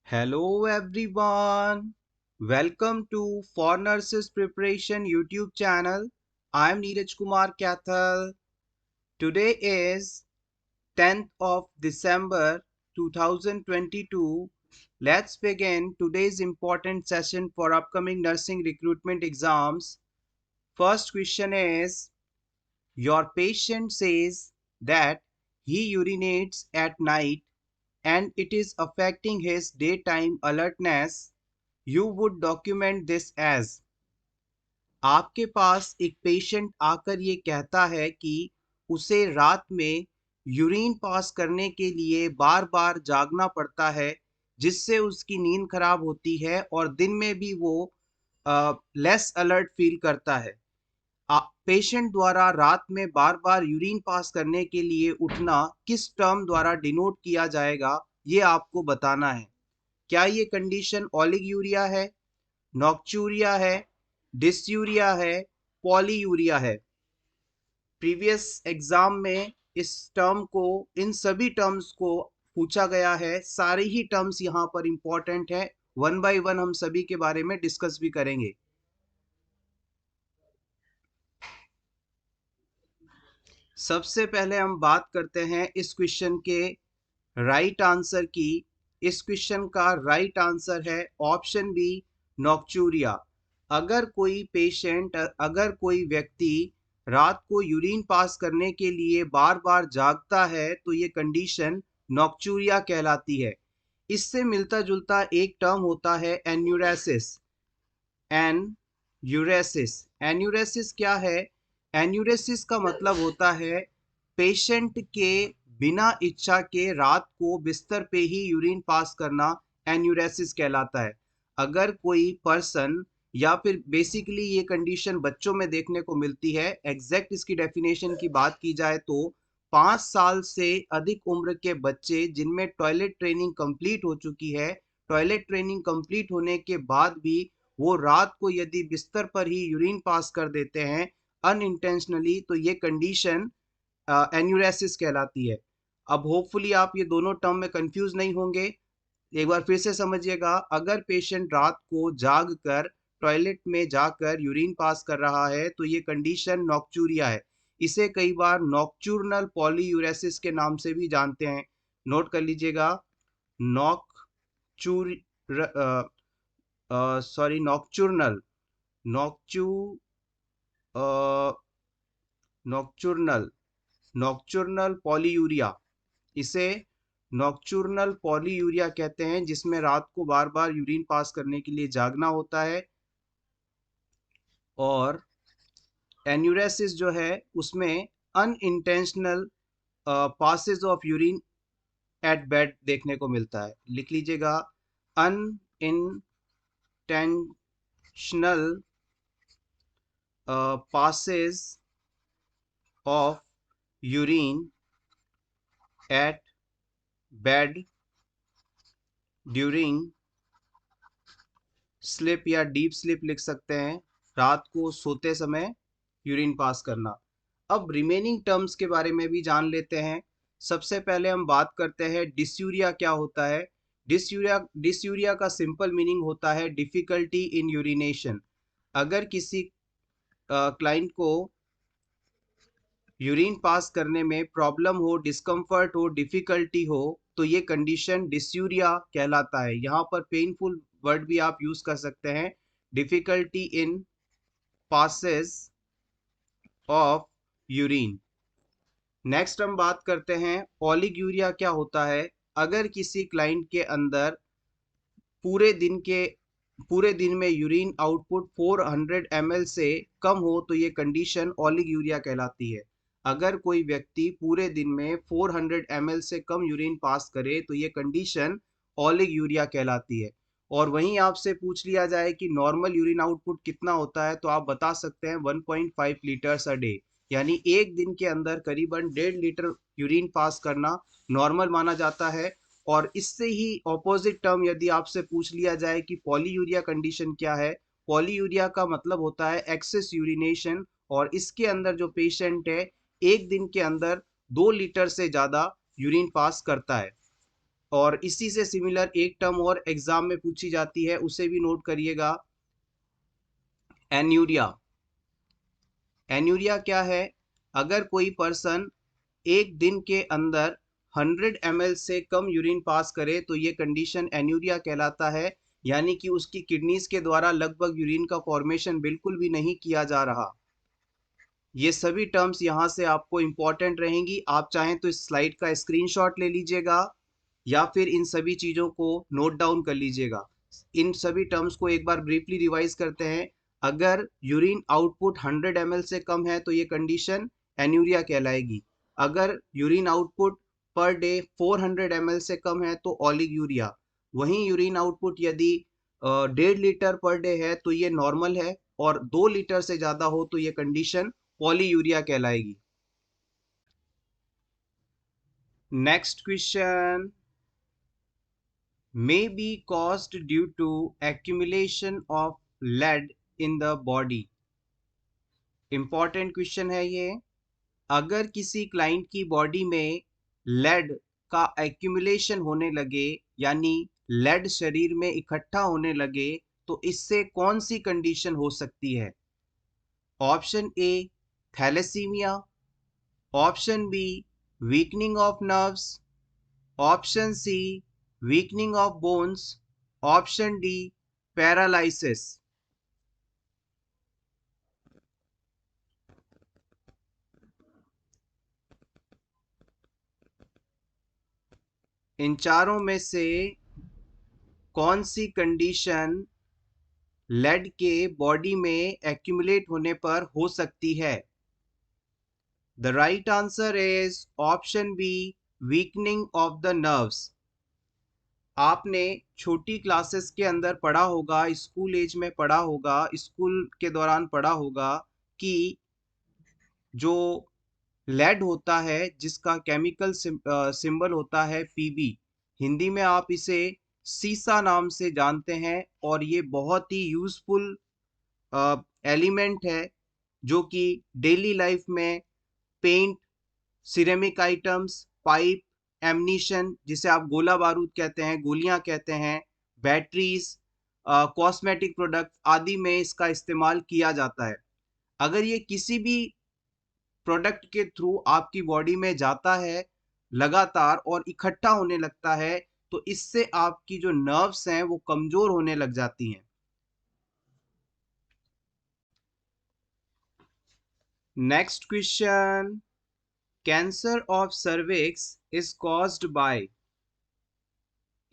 Hello everyone. Welcome to For Nurses Preparation YouTube channel. I am Neeraj Kumar Kathal. Today is 10th of December 2022. Let's begin today's important session for upcoming nursing recruitment exams. First question is, your patient says that he urinates at night and it is affecting his daytime alertness. You would document this as। आपके पास एक patient आकर ये कहता है कि उसे रात में यूरिन पास करने के लिए बार बार जागना पड़ता है, जिससे उसकी नींद खराब होती है और दिन में भी वो लेस अलर्ट फील करता है। पेशेंट द्वारा रात में बार बार यूरिन पास करने के लिए उठना किस टर्म द्वारा डिनोट किया जाएगा, ये आपको बताना है। क्या ये कंडीशन ओलिगूरिया है, नॉक्चूरिया है, डिस्यूरिया है, पॉलीयूरिया है? प्रीवियस एग्जाम में इस टर्म को, इन सभी टर्म्स को पूछा गया है। सारे ही टर्म्स यहाँ पर इंपॉर्टेंट है। वन बाय वन हम सभी के बारे में डिस्कस भी करेंगे। सबसे पहले हम बात करते हैं इस क्वेश्चन के राइट आंसर की। इस क्वेश्चन का राइट आंसर है ऑप्शन बी, नॉक्चूरिया। अगर कोई व्यक्ति रात को यूरिन पास करने के लिए बार बार जागता है तो ये कंडीशन नॉक्चूरिया कहलाती है। इससे मिलता जुलता एक टर्म होता है एन्यूरेसिस। एन्यूरेसिस क्या है? एन्यूरेसिस का मतलब होता है पेशेंट के बिना इच्छा के रात को बिस्तर पे ही यूरिन पास करना एन्यूरेसिस कहलाता है। अगर कोई पर्सन, या फिर बेसिकली ये कंडीशन बच्चों में देखने को मिलती है। एग्जैक्ट इसकी डेफिनेशन की बात की जाए तो 5 साल से अधिक उम्र के बच्चे जिनमें टॉयलेट ट्रेनिंग कंप्लीट हो चुकी है, टॉयलेट ट्रेनिंग कंप्लीट होने के बाद भी वो रात को यदि बिस्तर पर ही यूरिन पास कर देते हैं अनइंटेंशनली, तो ये कंडीशन एन्यूरेसिस कहलाती है। अब होपफुली आप ये दोनों टर्म में कंफ्यूज नहीं होंगे। एक बार फिर से समझिएगा। अगर पेशेंट रात को जाग कर टॉयलेट में जाकर यूरिन पास कर रहा है तो ये कंडीशन नॉक्चूरिया है। इसे कई बार नॉक्चूर्नल पॉलीयूरेसिस के नाम से भी जानते हैं। नोट कर लीजिएगा। नॉक्चूर सॉरी नॉक्चूर्नल नॉक्चू नॉक्चूर्नल नॉक्चूर्नल पॉलीयूरिया। इसे नॉक्चूर्नल पॉलीयूरिया कहते हैं, जिसमें रात को बार बार यूरिन पास करने के लिए जागना होता है। और एन्यूरेसिस जो है उसमें unintentional passage of urine at bed देखने को मिलता है। लिख लीजिएगा, unintentional passage of urine at bed during sleep या डीप स्लिप लिख सकते हैं, रात को सोते समय यूरिन पास करना। अब रिमेनिंग टर्म्स के बारे में भी जान लेते हैं। सबसे पहले हम बात करते हैं डिस्यूरिया क्या होता है। डिस्यूरिया का सिंपल मीनिंग होता है डिफिकल्टी इन यूरिनेशन। अगर किसी क्लाइंट को यूरिन पास करने में प्रॉब्लम हो, डिस्कम्फर्ट हो, डिफिकल्टी हो, तो ये कंडीशन डिस्यूरिया कहलाता है। यहाँ पर पेनफुल वर्ड भी आप यूज कर सकते हैं, difficulty in passes of urine. Next हम बात करते हैं ओलिगूरिया क्या होता है। अगर किसी क्लाइंट के अंदर पूरे दिन के पूरे दिन में यूरिन आउटपुट 400 ml से कम हो तो ये कंडीशन ओलिगूरिया कहलाती है। अगर कोई व्यक्ति पूरे दिन में 400 ml से कम यूरिन पास करे तो ये कंडीशन ओलिगूरिया कहलाती है। और वहीं आपसे पूछ लिया जाए कि नॉर्मल यूरिन आउटपुट कितना होता है, तो आप बता सकते हैं 1.5 लीटर्स अ डे, यानी एक दिन के अंदर करीबन 1.5 लीटर यूरिन पास करना नॉर्मल माना जाता है। और इससे ही ऑपोजिट टर्म यदि आपसे पूछ लिया जाए कि पॉलीयूरिया कंडीशन क्या है, पॉलीयूरिया का मतलब होता है एक्सेस यूरिनेशन, और इसके अंदर जो पेशेंट है एक दिन के अंदर 2 लीटर से ज्यादा यूरिन पास करता है। और इसी से सिमिलर एक टर्म और एग्जाम में पूछी जाती है, उसे भी नोट करिएगा, एन्यूरिया। एन्यूरिया क्या है? अगर कोई पर्सन एक दिन के अंदर 100 ml से कम यूरिन पास करे तो ये कंडीशन एन्यूरिया कहलाता है, यानी कि उसकी किडनीज के द्वारा लगभग यूरिन का फॉर्मेशन बिल्कुल भी नहीं किया जा रहा। ये सभी टर्म्स यहाँ से आपको इंपॉर्टेंट रहेंगी। आप चाहें तो इस स्लाइड का स्क्रीनशॉट ले लीजिएगा या फिर इन सभी चीज़ों को नोट डाउन कर लीजिएगा। इन सभी टर्म्स को एक बार ब्रीफली रिवाइज करते हैं। अगर यूरिन आउटपुट 100 ml से कम है तो ये कंडीशन एन्यूरिया कहलाएगी। अगर urine output per day 400 ml से कम है तो ओलिगूरिया। वहीं यूरिन आउटपुट यदि 1.5 लीटर पर डे है तो ये नॉर्मल है, और 2 लीटर से ज़्यादा हो तो ये कंडीशन पॉलीयूरिया कहलाएगी। Next question, may be caused due to accumulation of lead in the body। Important question है ये। अगर किसी क्लाइंट की बॉडी में लेड का एक्यूमुलेशन होने लगे, यानी लेड शरीर में इकट्ठा होने लगे, तो इससे कौन सी कंडीशन हो सकती है? Option A thalassemia, option B weakening of nerves, option C weakening of bones, option D paralysis. इन चारों में से कौन सी कंडीशन लेड के बॉडी में एक्यूमुलेट होने पर हो सकती है? The right answer is option B weakening of the nerves. आपने छोटी क्लासेस के अंदर पढ़ा होगा, स्कूल एज में पढ़ा होगा, स्कूल के दौरान पढ़ा होगा कि जो लेड होता है जिसका केमिकल सिंबल होता है पीबी, हिंदी में आप इसे सीसा नाम से जानते हैं, और ये बहुत ही यूजफुल एलिमेंट है जो कि डेली लाइफ में पेंट, सिरेमिक आइटम्स, पाइप, एमनीशन जिसे आप गोला बारूद कहते हैं, गोलियां कहते हैं, बैटरीज, कॉस्मेटिक प्रोडक्ट आदि में इसका इस्तेमाल किया जाता है। अगर ये किसी भी प्रोडक्ट के थ्रू आपकी बॉडी में जाता है लगातार और इकट्ठा होने लगता है, तो इससे आपकी जो नर्व्स हैं वो कमजोर होने लग जाती हैं। Next question, cancer of cervix is caused by.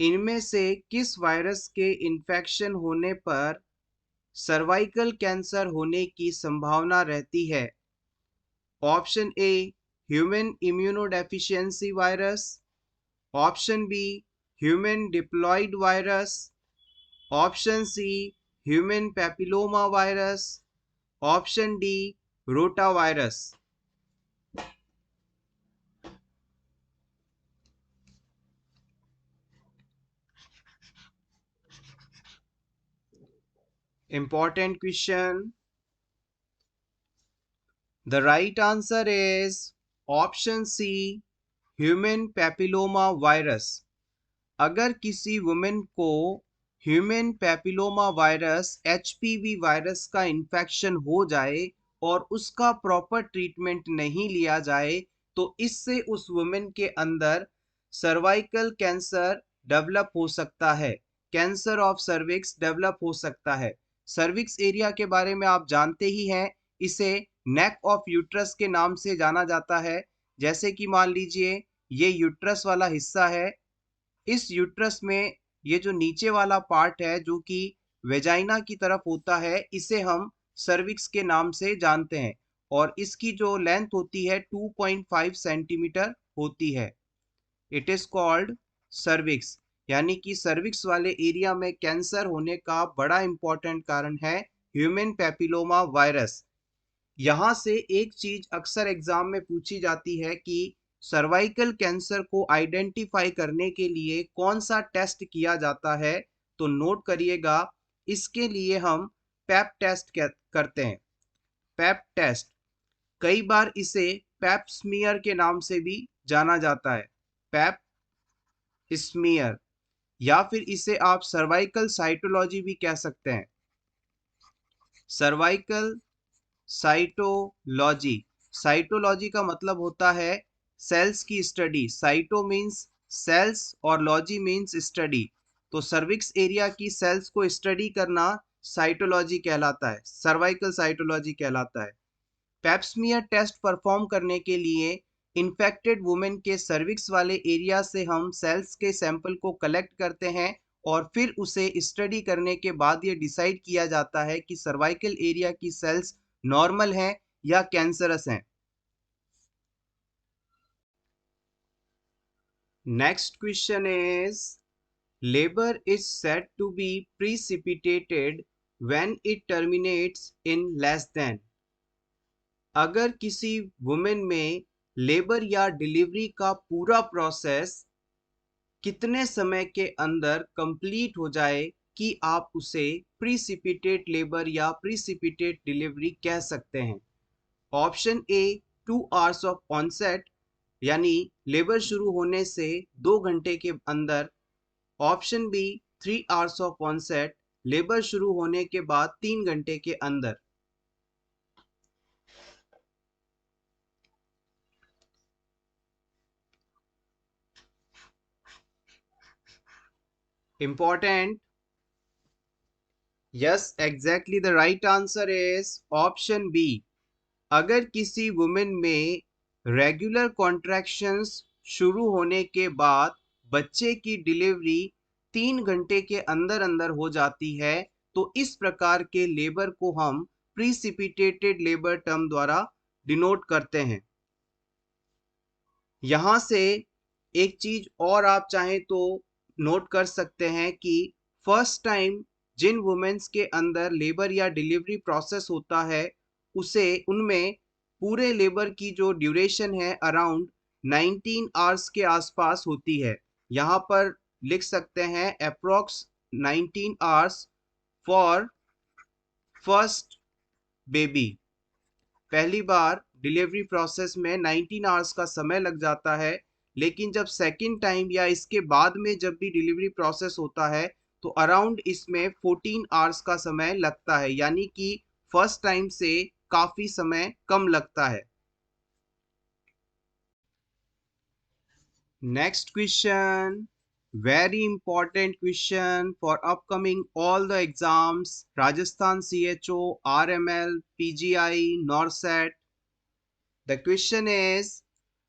इनमें से किस वायरस के इन्फेक्शन होने पर सर्वाइकल कैंसर होने की संभावना रहती है? Option A human immunodeficiency virus, option B human diploid virus, option C human papilloma virus, option D rota virus. Important question. The right answer is option C human papilloma virus. अगर किसी women को human papilloma virus HPV virus का infection हो जाए और उसका proper treatment नहीं लिया जाए, तो इससे उस वुमेन के अंदर सर्वाइकल कैंसर डेवलप हो सकता है, कैंसर ऑफ सर्विक्स डेवलप हो सकता है। सर्विक्स एरिया के बारे में आप जानते ही हैं, इसे नेक ऑफ यूट्रस के नाम से जाना जाता है। जैसे कि मान लीजिए ये यूट्रस वाला हिस्सा है, इस यूट्रस में ये जो नीचे वाला पार्ट है जो कि वेजाइना की तरफ होता है, इसे हम सर्विक्स के नाम से जानते हैं, और इसकी जो लेंथ होती है 2.5 सेंटीमीटर होती है। It is called cervix. यानी कि सर्विक्स वाले एरिया में कैंसर होने का बड़ा इंपॉर्टेंट कारण है ह्यूमन पैपिलोमा वायरस। यहाँ से एक चीज अक्सर एग्जाम में पूछी जाती है कि सर्वाइकल कैंसर को आइडेंटिफाई करने के लिए कौन सा टेस्ट किया जाता है, तो नोट करिएगा, इसके लिए हम पैप टेस्ट करते हैं। पैप टेस्ट, कई बार इसे पैप स्मीयर के नाम से भी जाना जाता है। पैप स्मीयर, या फिर इसे आप सर्वाइकल साइटोलॉजी भी कह सकते हैं। सर्वाइकल साइटोलॉजी, साइटोलॉजी का मतलब होता है सेल्स की स्टडी। साइटो मीन्स सेल्स और लॉजी मीन्स स्टडी, तो सर्विक्स एरिया की सेल्स को स्टडी करना साइटोलॉजी कहलाता है, सर्वाइकल साइटोलॉजी कहलाता है। पेप्समियर टेस्ट परफॉर्म करने के लिए इन्फेक्टेड वुमेन के सर्विक्स वाले एरिया से हम सेल्स के सैंपल को कलेक्ट करते हैं और फिर उसे स्टडी करने के बाद ये डिसाइड किया जाता है कि सर्वाइकल एरिया की सेल्स नॉर्मल हैं या कैंसरस हैं। Next question is labour is said to be precipitated when it terminates in less than. अगर किसी वुमेन में लेबर या डिलीवरी का पूरा प्रोसेस कितने समय के अंदर कंप्लीट हो जाए कि आप उसे प्रीसिपिटेट लेबर या प्रीसिपिटेट डिलीवरी कह सकते हैं। Option A 2 hours of onset, यानी लेबर शुरू होने से 2 घंटे के अंदर। Option B 3 hours of onset, labour शुरू होने के बाद 3 घंटे के अंदर। Important. Yes, exactly the right answer is option B. अगर किसी वुमेन में रेगुलर कॉन्ट्रैक्शंस शुरू होने के बाद बच्चे की डिलीवरी 3 घंटे के अंदर अंदर हो जाती है, तो इस प्रकार के लेबर को हम प्रीसिपिटेटेड लेबर टर्म द्वारा डिनोट करते हैं। यहां से एक चीज और आप चाहें तो नोट कर सकते हैं कि फर्स्ट टाइम जिन वुमेन्स के अंदर लेबर या डिलीवरी प्रोसेस होता है उसे उनमें पूरे लेबर की जो ड्यूरेशन है अराउंड 19 आवर्स के आसपास होती है। यहाँ पर लिख सकते हैं approx 19 hours for first baby. पहली बार डिलीवरी प्रोसेस में 19 आवर्स का समय लग जाता है, लेकिन जब सेकंड टाइम या इसके बाद में जब भी डिलीवरी प्रोसेस होता है तो अराउंड इसमें 14 आवर्स का समय लगता है, यानी कि फर्स्ट टाइम से काफी समय कम लगता है। Next question, very important question for upcoming all the exams, Rajasthan CHO, RML, PGI, NORCET. The question is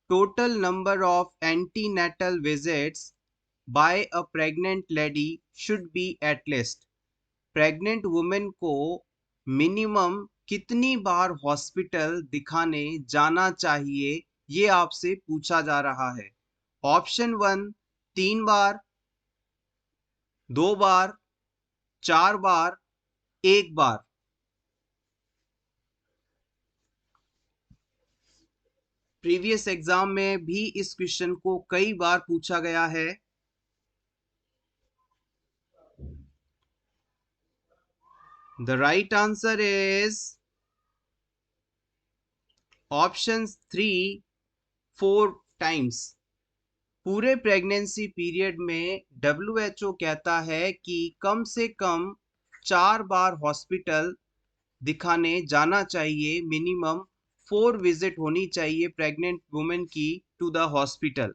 total number of antenatal visits by a pregnant lady should be at least. Pregnant women को minimum कितनी बार hospital दिखाने जाना चाहिए, ये आपसे पूछा जा रहा है। ऑप्शन 1 3 बार, 2 बार, 4 बार, 1 बार। प्रीवियस एग्जाम में भी इस क्वेश्चन को कई बार पूछा गया है। The right answer is option 3 4 times। पूरे प्रेगनेंसी पीरियड में WHO कहता है कि कम से कम 4 बार हॉस्पिटल दिखाने जाना चाहिए, मिनिमम 4 विजिट होनी चाहिए प्रेग्नेंट वुमेन की टू द हॉस्पिटल।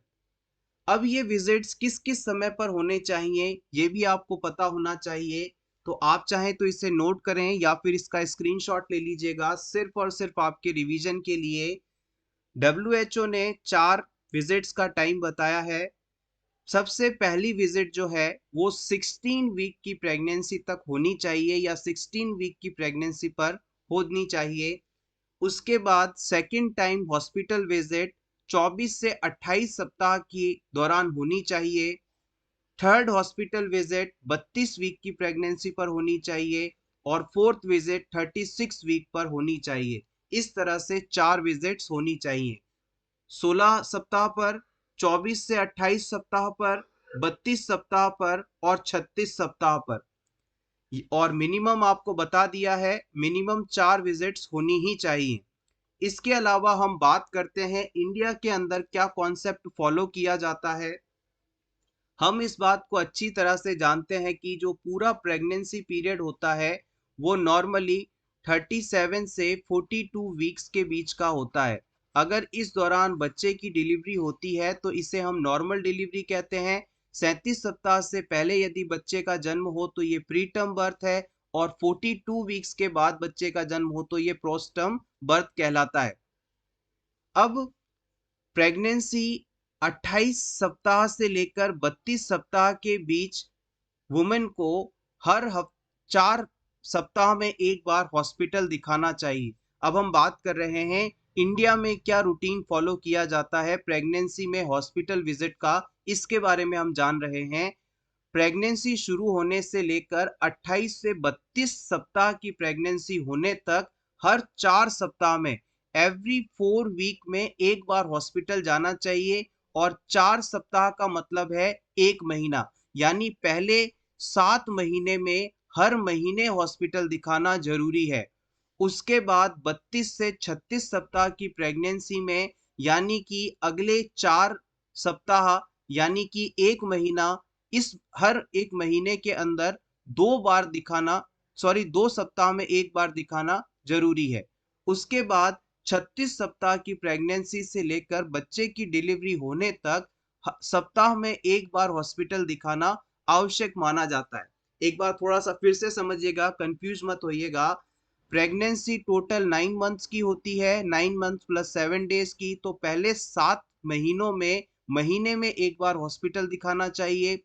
अब ये विजिट्स किस किस समय पर होने चाहिए ये भी आपको पता होना चाहिए, तो आप चाहें तो इसे नोट करें या फिर इसका स्क्रीनशॉट ले लीजिएगा सिर्फ और सिर्फ आपके रिवीजन के लिए। WHO ने 4 विजिट्स का टाइम बताया है। सबसे पहली विजिट जो है वो 16 वीक की प्रेगनेंसी तक होनी चाहिए या 16 वीक की प्रेगनेंसी पर होनी चाहिए। उसके बाद सेकंड टाइम हॉस्पिटल विजिट 24 से 28 सप्ताह के दौरान होनी चाहिए। थर्ड हॉस्पिटल विजिट 32 वीक की प्रेगनेंसी पर होनी चाहिए और फोर्थ विजिट 36 वीक पर होनी चाहिए। इस तरह से 4 विजिट्स होनी चाहिए, 16 सप्ताह पर, 24 से 28 सप्ताह पर, 32 सप्ताह पर और 36 सप्ताह पर। और मिनिमम आपको बता दिया है, मिनिमम 4 विजिट्स होनी ही चाहिए। इसके अलावा हम बात करते हैं इंडिया के अंदर क्या कॉन्सेप्ट फॉलो किया जाता है। हम इस बात को अच्छी तरह से जानते हैं कि जो पूरा प्रेगनेंसी पीरियड होता है वो नॉर्मली 37 से 42 वीक्स के बीच का होता है। अगर इस दौरान बच्चे की डिलीवरी होती है तो इसे हम नॉर्मल डिलीवरी कहते हैं। 37 सप्ताह से पहले यदि बच्चे का जन्म हो तो ये प्री टर्म बर्थ है, और 42 वीक्स के बाद बच्चे का जन्म हो तो ये पोस्ट टर्म बर्थ कहलाता है। अब प्रेगनेंसी 28 सप्ताह से लेकर 32 सप्ताह के बीच वुमेन को हर 4 सप्ताह में एक बार हॉस्पिटल दिखाना चाहिए। अब हम बात कर रहे हैं इंडिया में क्या रूटीन फॉलो किया जाता है प्रेगनेंसी में हॉस्पिटल विजिट का, इसके बारे में हम जान रहे हैं। प्रेगनेंसी शुरू होने से लेकर 28 से 32 सप्ताह की प्रेगनेंसी होने तक हर 4 सप्ताह में एवरी 4 वीक में एक बार हॉस्पिटल जाना चाहिए। और 4 सप्ताह का मतलब है 1 महीना, यानी पहले 7 महीने में हर महीने हॉस्पिटल दिखाना जरूरी है। उसके बाद 32 से 36 सप्ताह की प्रेगनेंसी में, यानी कि अगले 4 सप्ताह यानी कि 1 महीना, इस हर 1 महीने के अंदर 2 बार दिखाना, 2 सप्ताह में एक बार दिखाना जरूरी है। उसके बाद 36 सप्ताह की प्रेगनेंसी से लेकर बच्चे की डिलीवरी होने तक सप्ताह में एक बार हॉस्पिटल दिखाना आवश्यक माना जाता है। एक बार थोड़ा सा फिर से समझिएगा, कंफ्यूज मत होइएगा। प्रेगनेंसी टोटल 9 मंथ्स की होती है, 9 मंथ प्लस 7 डेज की। तो पहले 7 महीनों में महीने में एक बार हॉस्पिटल दिखाना चाहिए।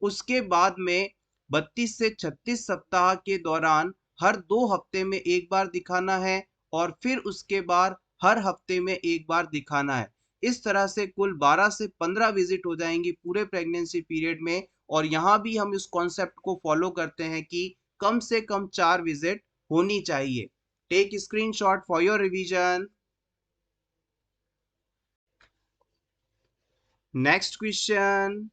उसके बाद में 32 से 36 सप्ताह के दौरान हर 2 हफ्ते में एक बार दिखाना है, और फिर उसके बाद हर हफ्ते में एक बार दिखाना है। इस तरह से कुल 12 से 15 विजिट हो जाएंगी पूरे प्रेगनेंसी पीरियड में। और यहाँ भी हम इस कॉन्सेप्ट को फॉलो करते हैं कि कम से कम 4 विजिट होनी चाहिए। Take screenshot for your revision. Next question,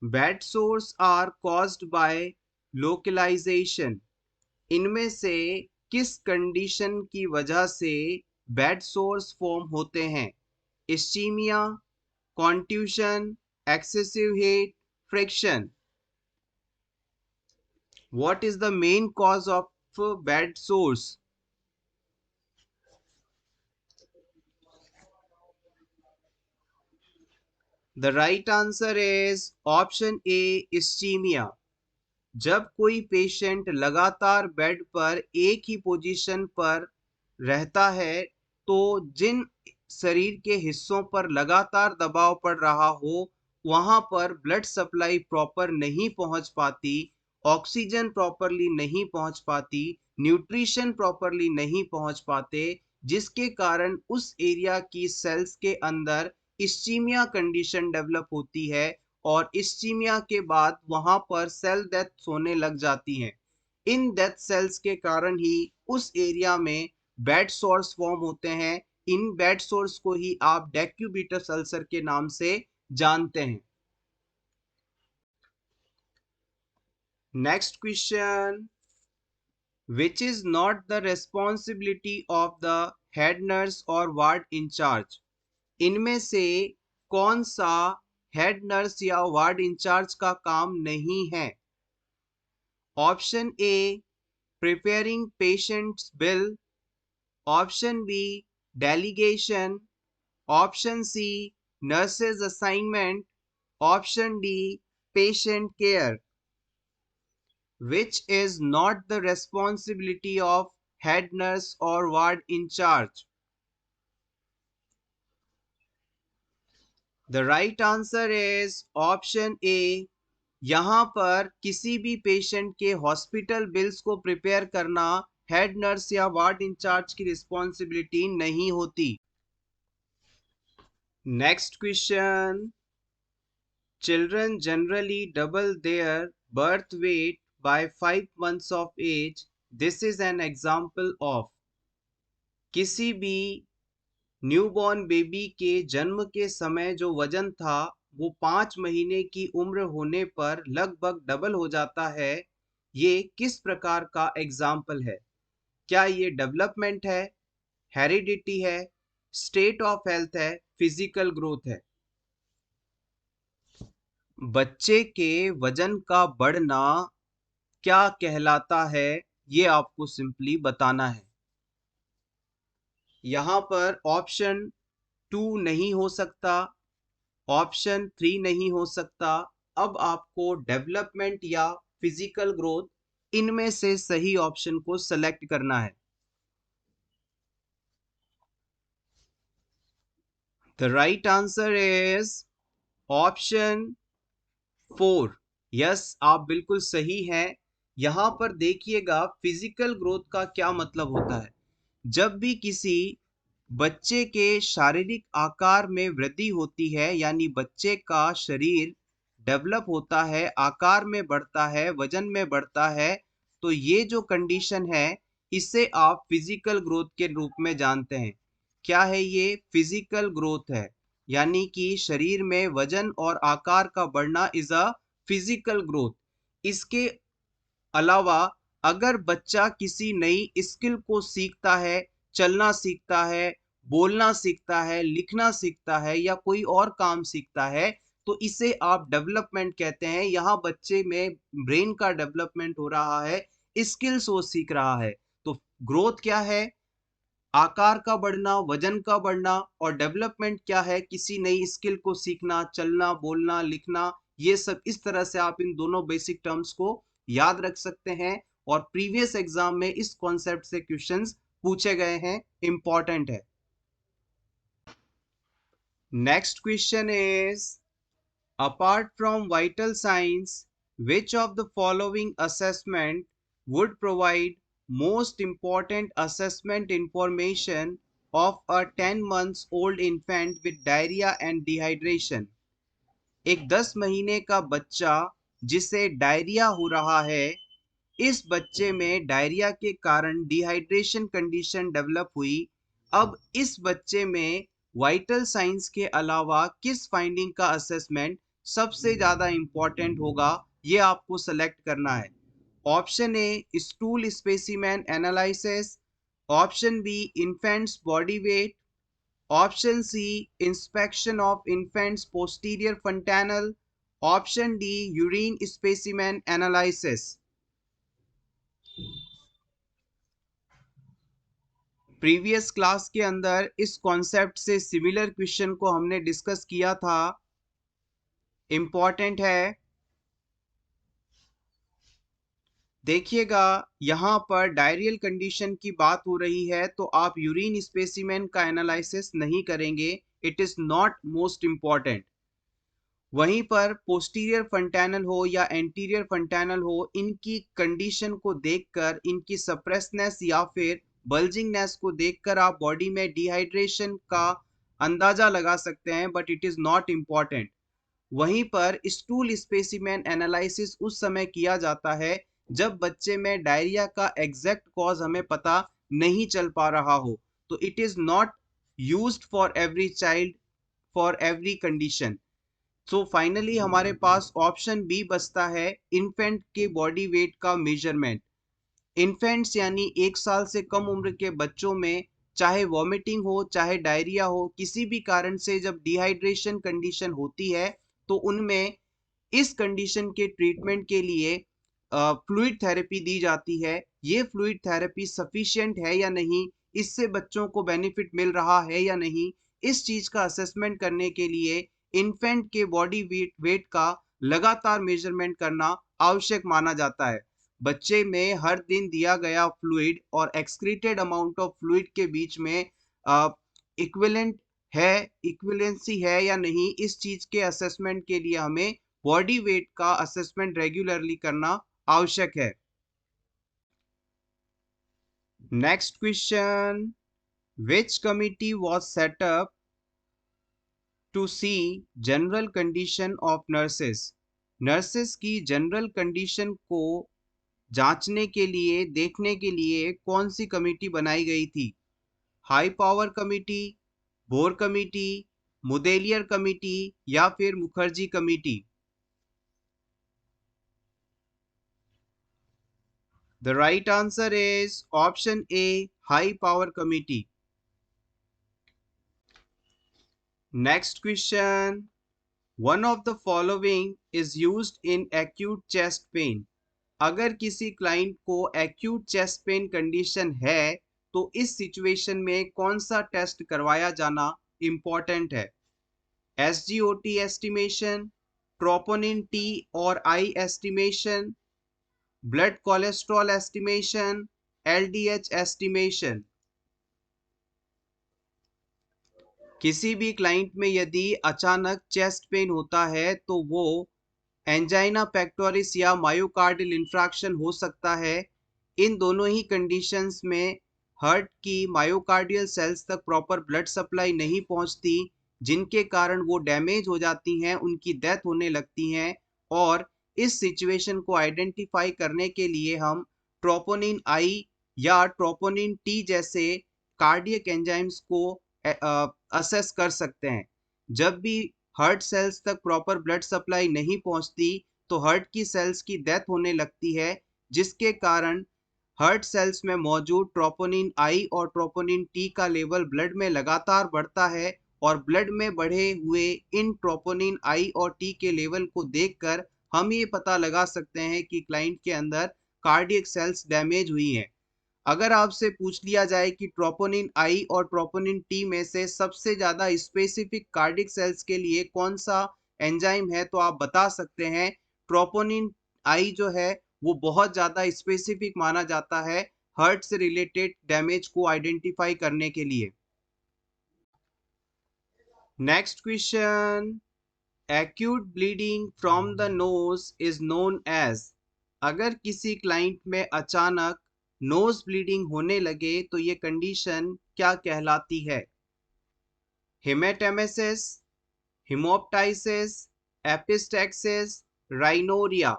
bed sores are caused by localisation. इनमें से किस कंडीशन की वजह से बेड सोर्स फॉर्म होते हैं? Ischemia, contusion, excessive heat, friction. What is the main cause of bed sores? The right answer is option A, ischemia. जब कोई पेशेंट लगातार बेड पर एक ही पोजीशन पर रहता है तो जिन शरीर के हिस्सों पर लगातार दबाव पड़ रहा हो वहां पर ब्लड सप्लाई प्रॉपर नहीं पहुंच पाती, ऑक्सीजन प्रॉपरली नहीं पहुंच पाती, न्यूट्रिशन प्रॉपरली नहीं पहुंच पाते, जिसके कारण उस एरिया की सेल्स के अंदर इस्चीमिया कंडीशन डेवलप होती है। और इस्चीमिया के बाद वहां पर सेल डेथ होने लग जाती हैं। इन डेथ सेल्स के कारण ही उस एरिया में बेड सोर्स फॉर्म होते हैं। इन बेड सोर्स को ही आप डेक्यूबिटस अल्सर के नाम से जानते हैं। Next question, which is not the responsibility of the head nurse or ward incharge. इनमें से कौन सा हेड नर्स या वार्ड इंचार्ज का काम नहीं है? Option A, preparing patients bill. Option B, delegation. Option C, nurses assignment. Option D, patient care. Which is not the responsibility of head nurse or ward in charge? The right answer is option A. यहाँ पर किसी भी patient के hospital bills को prepare करना head nurse या ward in charge की responsibility नहीं होती। Next question, children generally double their birth weight by 5 months of age. This is an example of। किसी भी न्यूबॉर्न बेबी के जन्म के समय जो वजन था वो 5 महीने की उम्र होने पर लगभग डबल हो जाता है। ये किस प्रकार का एग्जाम्पल है? क्या ये डेवलपमेंट है, हेरिडिटी है, स्टेट ऑफ हेल्थ है, फिजिकल ग्रोथ है? बच्चे के वजन का बढ़ना क्या कहलाता है, ये आपको सिंपली बताना है। यहाँ पर ऑप्शन 2 नहीं हो सकता, ऑप्शन 3 नहीं हो सकता। अब आपको डेवलपमेंट या फिजिकल ग्रोथ, इनमें से सही ऑप्शन को सेलेक्ट करना है। The right answer is option 4। Yes, आप बिल्कुल सही हैं। यहां पर देखिएगा फिजिकल ग्रोथ का क्या मतलब होता है। जब भी किसी बच्चे के शारीरिक आकार में वृद्धि होती है, यानी बच्चे का शरीर डेवलप होता है, आकार में बढ़ता है, वजन में बढ़ता है, तो ये जो कंडीशन है, इसे आप फिजिकल ग्रोथ के रूप में जानते हैं। क्या है ये? फिजिकल ग्रोथ है, यानी कि शरीर में वजन और आकार का बढ़ना इज अ फिजिकल ग्रोथ। इसके अलावा अगर बच्चा किसी नई स्किल को सीखता है, चलना सीखता है, बोलना सीखता है, लिखना सीखता है या कोई और काम सीखता है, तो इसे आप डेवलपमेंट कहते हैं। यहाँ बच्चे में ब्रेन का डेवलपमेंट हो रहा है, स्किल्स वो सीख रहा है। तो ग्रोथ क्या है? आकार का बढ़ना, वजन का बढ़ना। और डेवलपमेंट क्या है? किसी नई स्किल को सीखना, चलना, बोलना, लिखना। ये सब इस तरह से आप इन दोनों बेसिक टर्म्स को याद रख सकते हैं, और प्रीवियस एग्जाम में इस कॉन्सेप्ट से क्वेश्चंस पूछे गए हैं, इंपॉर्टेंट है। Next question is, apart from vital signs, which of the following assessment would provide most important assessment information of a 10 months old infant with diarrhea and dehydration? एक 10 महीने का बच्चा जिसे डायरिया हो रहा है, इस बच्चे में डायरिया के कारण डिहाइड्रेशन कंडीशन डेवलप हुई। अब इस बच्चे में वाइटल साइंस के अलावा किस फाइंडिंग का असेसमेंट सबसे ज्यादा इंपॉर्टेंट होगा, ये आपको सेलेक्ट करना है। Option A stool specimen analysis, option B infants body weight, option C inspection of infants posterior fontanel, option D urine specimen analysis. Previous class के अंदर इस कॉन्सेप्ट से सिमिलर क्वेश्चन को हमने डिस्कस किया था, इंपॉर्टेंट है। देखिएगा, यहां पर डायरियल कंडीशन की बात हो रही है, तो आप यूरिन स्पेसिमेन का एनालिसिस नहीं करेंगे, it is not most important. वहीं पर पोस्टीरियर फंटानल हो या एंटीरियर फंटानल हो, इनकी कंडीशन को देखकर, इनकी सप्रेसनेस या फिर बल्जिंगनेस को देखकर आप बॉडी में डिहाइड्रेशन का अंदाजा लगा सकते हैं, but it is not important. वहीं पर स्टूल स्पेसिमेन एनालिसिस उस समय किया जाता है जब बच्चे में डायरिया का एग्जैक्ट कॉज हमें पता नहीं चल पा रहा हो। तो it is not used for every child, for every condition. So finally हमारे पास ऑप्शन बी बचता है, इन्फेंट के बॉडी वेट का मेजरमेंट। इन्फेंट्स यानी 1 साल से कम उम्र के बच्चों में चाहे वॉमिटिंग हो, चाहे डायरिया हो, किसी भी कारण से जब डिहाइड्रेशन कंडीशन होती है, तो उनमें इस कंडीशन के ट्रीटमेंट के लिए फ्लूइड थेरेपी दी जाती है। ये फ्लूइड थेरेपी सफिशिएंट है या नहीं, इससे बच्चों को बेनिफिट मिल रहा है या नहीं, इस चीज का असेसमेंट करने के लिए इन्फेंट के बॉडी वेट का लगातार मेजरमेंट करना आवश्यक माना जाता है। बच्चे में हर दिन दिया गया फ्लूइड और एक्सक्रीटेड अमाउंट ऑफ फ्लूइड के बीच में इक्विवेलेंट है, इक्विवेलेंसी है या नहीं, इस चीज के असेसमेंट के लिए हमें बॉडी वेट का असेसमेंट रेगुलरली करना आवश्यक है। Next question, which committee was set up to see general condition of nurses? Nurses की जनरल कंडीशन को जांचने के लिए, देखने के लिए कौन सी कमेटी बनाई गई थी? High power committee, Bhore committee, Mudaliar committee या फिर Mukherjee committee? The right answer is option A, high power committee. Next question, one of the following is used in acute chest pain. अगर किसी क्लाइंट को एक्यूट चेस्ट पेन कंडीशन है तो इस situation में कौन सा टेस्ट करवाया जाना इंपॉर्टेंट है? SGOT एस्टिमेशन, ट्रोपोनिन टी और I estimation, blood cholesterol estimation, LDH estimation. किसी भी क्लाइंट में यदि अचानक चेस्ट पेन होता है तो वो एंजाइना पेक्टोरिस या मायोकार्डियल इंफ्रैक्शन हो सकता है। इन दोनों ही कंडीशंस में हार्ट की मायोकार्डियल सेल्स तक प्रॉपर ब्लड सप्लाई नहीं पहुंचती, जिनके कारण वो डैमेज हो जाती हैं, उनकी डेथ होने लगती हैं। और इस सिचुएशन को आइडेंटिफाई करने के लिए हम ट्रोपोनिन आई या ट्रोपोनिन टी जैसे कार्डियक एंजाइम्स को असेस कर सकते हैं। जब भी हार्ट सेल्स तक प्रॉपर ब्लड सप्लाई नहीं पहुंचती तो हार्ट की सेल्स की डेथ होने लगती है, जिसके कारण हार्ट सेल्स में मौजूद ट्रोपोनिन आई और ट्रोपोनिन टी का लेवल ब्लड में लगातार बढ़ता है। और ब्लड में बढ़े हुए इन ट्रोपोनिन आई और टी के लेवल को देखकर हम ये पता लगा सकते हैं कि क्लाइंट के अंदर कार्डियक सेल्स डैमेज हुई हैं। अगर आपसे पूछ लिया जाए कि ट्रोपोनिन आई और ट्रोपोनिन टी में से सबसे ज्यादा स्पेसिफिक कार्डिक सेल्स के लिए कौन सा एंजाइम है, तो आप बता सकते हैं ट्रोपोनिन आई जो है वो बहुत ज्यादा स्पेसिफिक माना जाता है हार्ट से रिलेटेड डैमेज को आइडेंटिफाई करने के लिए। Next question, acute bleeding from the nose is known as. अगर किसी क्लाइंट में अचानक नोज ब्लीडिंग होने लगे तो ये कंडीशन क्या कहलाती है? हेमेटेमेसिस, हिमोप्टाइसिस, एपिस्टैक्सिस, राइनोरिया।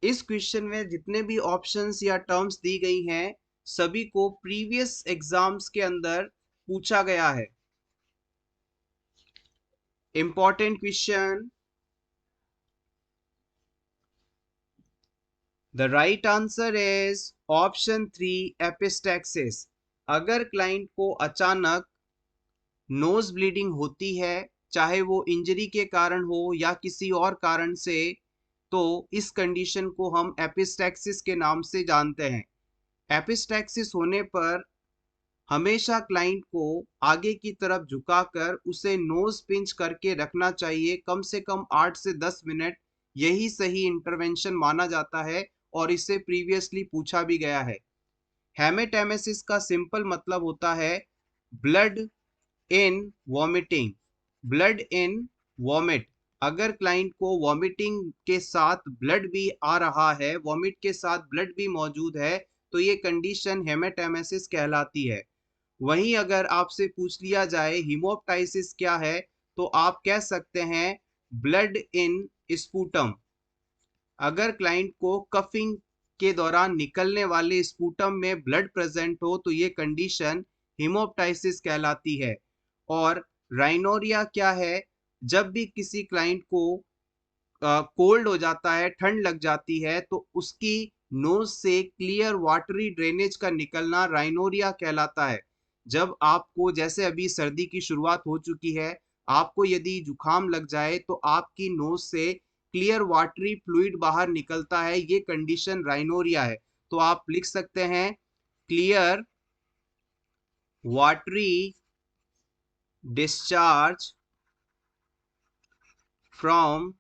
इस क्वेश्चन में जितने भी ऑप्शंस या टर्म्स दी गई हैं सभी को प्रीवियस एग्जाम्स के अंदर पूछा गया है। Important question. The right answer is option 3 epistaxis। अगर क्लाइंट को अचानक नोज ब्लीडिंग होती है, चाहे वो इंजरी के कारण हो या किसी और कारण से, तो इस कंडीशन को हम एपिस्टैक्सिस के नाम से जानते हैं। एपिस्टैक्सिस होने पर हमेशा क्लाइंट को आगे की तरफ झुकाकर उसे नोज पिंच करके रखना चाहिए कम से कम 8 से 10 मिनट। यही सही इंटरवेंशन माना जाता है और इसे प्रीवियसली पूछा भी गया है। हेमेटेमेसिस का सिंपल मतलब होता है blood in vomiting, blood in vomit. अगर क्लाइंट को वॉमिटिंग के साथ ब्लड भी आ रहा है, वॉमिट के साथ ब्लड भी मौजूद है, तो ये कंडीशन हेमेटेमेसिस कहलाती है। वहीं अगर आपसे पूछ लिया जाए हीमोप्टाइसिस क्या है, तो आप कह सकते हैं ब्लड इन स्पूटम। अगर क्लाइंट को कफिंग के दौरान निकलने वाले स्पूटम में ब्लड प्रेजेंट हो तो ये कंडीशन हीमोप्टाइसिस कहलाती है। और राइनोरिया क्या है? जब भी किसी क्लाइंट को कोल्ड हो जाता है, ठंड लग जाती है, तो उसकी नोज से क्लियर वाटरी ड्रेनेज का निकलना राइनोरिया कहलाता है। जब आपको, जैसे अभी सर्दी की शुरुआत हो चुकी है, आपको यदि जुकाम लग जाए तो आपकी नोज से क्लियर वाटरी फ्लूइड बाहर निकलता है, ये कंडीशन राइनोरिया है। तो आप लिख सकते हैं clear watery discharge from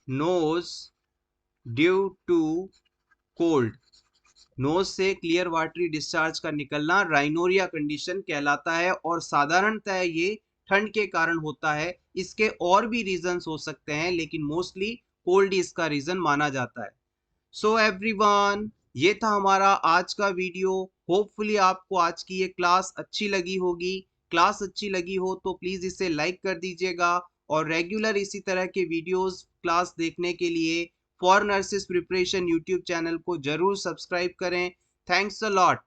nose due to cold. Nose से क्लियर वाटरी डिस्चार्ज का निकलना राइनोरिया कंडीशन कहलाता है और साधारणतः ये ठंड के कारण होता है। इसके और भी रीजंस हो सकते हैं लेकिन मोस्टली कोल्ड इसका रीजन माना जाता है। सो एवरीवन, ये था हमारा आज का वीडियो। होपफुली आपको आज की ये क्लास अच्छी लगी होगी। क्लास अच्छी लगी हो तो प्लीज इसे लाइक कर दीजिएगा और रेगुलर इसी तरह के वीडियोस क्लास देखने के लिए for nurses preparation YouTube channel को जरूर सब्सक्राइब करें। Thanks a lot.